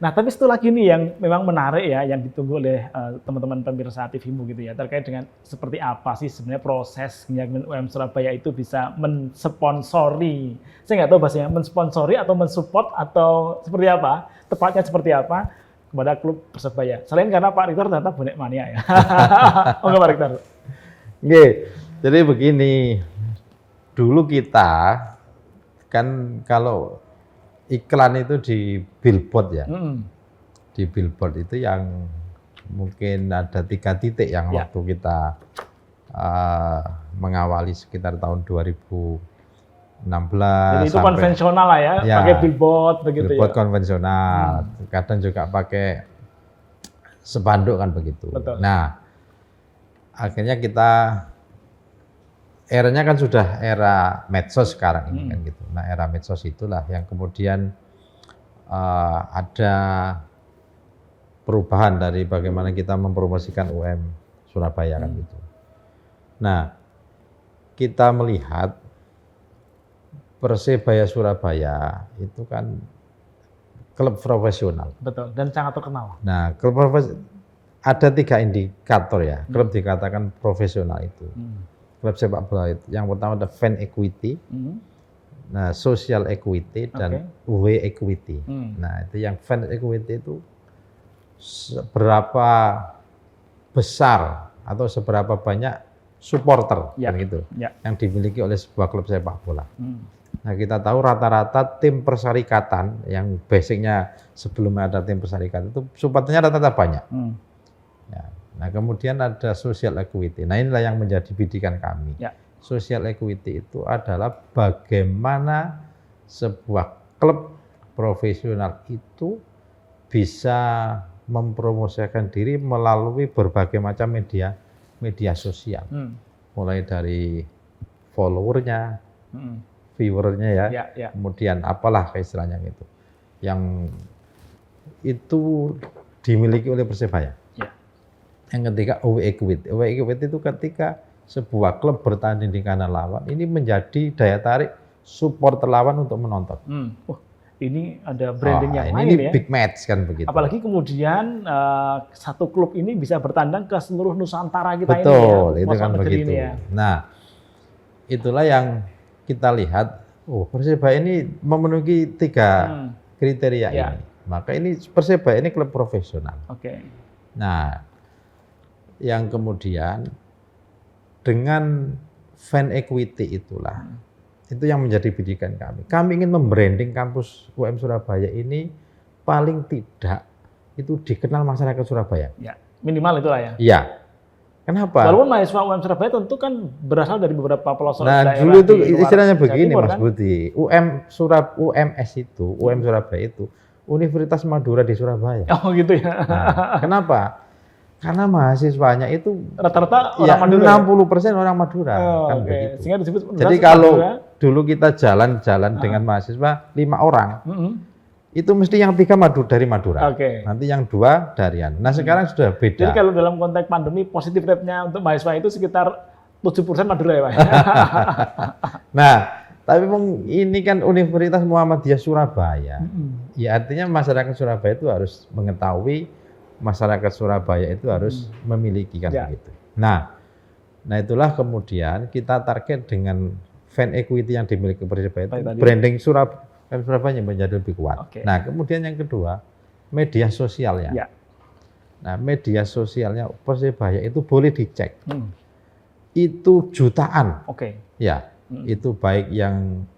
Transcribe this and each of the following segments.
Nah, tapi satu lagi nih yang memang menarik ya, yang ditunggu oleh teman-teman pemirsa TVmu gitu ya, terkait dengan seperti apa sih sebenarnya proses UM Surabaya itu bisa mensponsori, saya nggak tahu bahasanya, mensponsori atau mensupport atau seperti apa, tepatnya seperti apa kepada klub Persebaya. Selain karena Pak Rektor ternyata bonek mania ya. Oh enggak Pak Rektor? Oke, jadi begini, dulu kita kan kalau iklan itu di billboard ya, di billboard itu yang mungkin ada 3 titik yang Ya. waktu kita mengawali sekitar tahun 2016. Jadi itu konvensional lah ya, pakai billboard begitu billboard ya. konvensional, kadang juga pakai spanduk kan begitu. Betul. Nah, akhirnya kita eranya kan sudah era medsos sekarang ini kan gitu. Nah, era medsos itulah yang kemudian ada perubahan dari bagaimana kita mempromosikan UM Surabaya kan gitu. Nah, kita melihat Persebaya Surabaya itu kan klub profesional. Betul, dan sangat terkenal. Nah, klub ada 3 indikator ya. Klub dikatakan profesional itu. Klub sepak bola itu. Yang pertama ada fan equity, nah social equity dan away equity. Nah itu yang fan equity itu seberapa besar atau seberapa banyak supporter gitu yang dimiliki oleh sebuah klub sepak bola. Nah kita tahu rata-rata tim perserikatan yang basicnya sebelum ada tim perserikatan itu supporternya rata-rata banyak. Ya. Nah kemudian ada social equity. Nah inilah yang menjadi bidikan kami. Social equity itu adalah bagaimana sebuah klub profesional itu bisa mempromosikan diri melalui berbagai macam media sosial. Mulai dari followernya, viewernya ya, kemudian apalah istilahnya gitu. Yang itu dimiliki oleh Persebaya. Yang ketiga away equity. Away equity itu ketika sebuah klub bertanding di kandang lawan, ini menjadi daya tarik supporter lawan untuk menonton. Ini ada branding yang lain ini ya. Big match kan begitu. Apalagi kemudian satu klub ini bisa bertandang ke seluruh Nusantara kita. Betul, ini ya. Itu kan begitu. Ya. Nah, itulah yang kita lihat. Persebaya ini memenuhi 3 kriteria ini. Maka ini Persebaya ini klub profesional. Nah, yang kemudian dengan fan equity itulah itu yang menjadi bidikan kami. Kami ingin membranding kampus UM Surabaya ini paling tidak itu dikenal masyarakat Surabaya. Ya, minimal itulah ya. Iya. Kenapa? Walaupun mahasiswa UM Surabaya tentu kan berasal dari beberapa pelosok daerah. Nah, dulu itu istilahnya begini Mas Budi. UM Surabaya itu Universitas Madura di Surabaya. Oh gitu ya. Nah, kenapa? Karena mahasiswanya itu rata-rata orang Madura. 60% orang Madura kan begitu. Sehingga disebut jadi kalau dulu kita jalan-jalan dengan mahasiswa 5 orang, itu mesti yang 3 dari Madura. Nanti yang 2 dari Anu. Nah sekarang sudah beda. Jadi kalau dalam konteks pandemi positif rate-nya untuk mahasiswa itu sekitar 7% Madura ya Pak. Nah tapi ini kan Universitas Muhammadiyah Surabaya. Ya artinya masyarakat Surabaya itu harus mengetahui masyarakat Surabaya itu harus memiliki kan begitu. Nah itulah kemudian kita target dengan fan equity yang dimiliki Persebaya itu branding Surabaya menjadi lebih kuat. Nah kemudian yang kedua media sosialnya. Nah media sosialnya Persebaya itu boleh dicek. Itu jutaan. Ya itu baik yang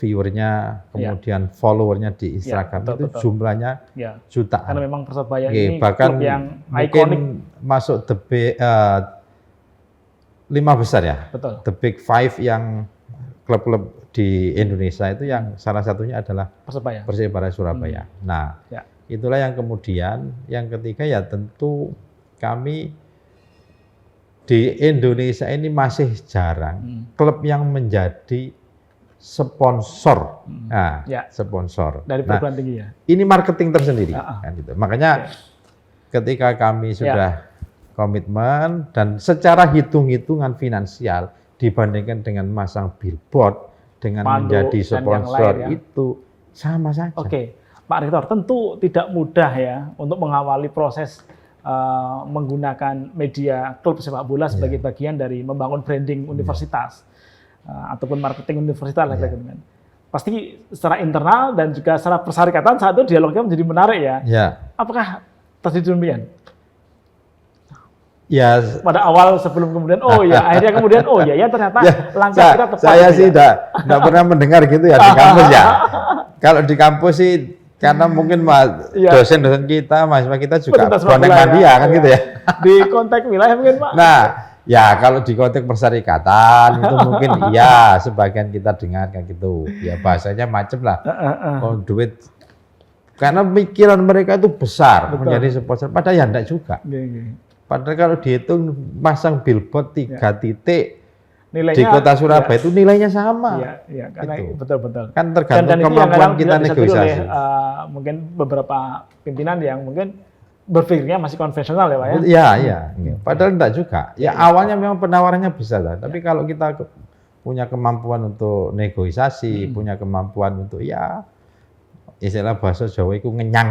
viewernya, kemudian followernya di Instagram itu jumlahnya jutaan. Karena memang Persebaya ini bahkan klub yang mungkin masuk the 5 besar ya. The Big 5 yang klub-klub di Indonesia itu yang salah satunya adalah Persebaya Surabaya. Nah, itulah yang kemudian yang ketiga ya tentu kami di Indonesia ini masih jarang klub yang menjadi sponsor, sponsor dari perguruan tinggi ya. Ini marketing tersendiri, kan gitu. Makanya ketika kami sudah komitmen dan secara hitung-hitungan finansial dibandingkan dengan masang billboard dengan menjadi sponsor itu sama saja. Pak Rektor, tentu tidak mudah ya untuk mengawali proses menggunakan media klub sepak bola sebagai bagian dari membangun branding universitas ataupun marketing universitas lah kan. Pasti secara internal dan juga secara persyarikatan saat itu dialognya menjadi menarik ya. Apakah terjadi demikian? Ya, pada awal sebelum kemudian akhirnya kemudian ternyata langkah kita tepat. Saya sih tidak pernah mendengar gitu ya di kampus ya. Kalau di kampus sih karena mungkin dosen-dosen kita, mahasiswa kita juga bonek mania kan gitu ya. Di konteks wilayah mungkin Pak. Nah, ya kalau di konteks persyarikatan itu mungkin iya sebagian kita dengar kayak gitu. Ya bahasanya macam lah. Oh, duit karena pikiran mereka itu besar menjadi sponsor. Padahal ya enggak juga. Padahal kalau dihitung masang billboard 3 titik nilainya, di kota Surabaya itu nilainya sama. Iya, karena gitu. Betul. Kan tergantung kemampuan kita negosiasi. Mungkin beberapa pimpinan yang mungkin berpikirnya masih konvensional ya Pak ya? Iya. Padahal enggak juga. Ya awalnya memang penawarannya besar lah. Tapi kalau kita punya kemampuan untuk negosiasi, punya kemampuan untuk istilah bahasa Jawa itu ngenyang.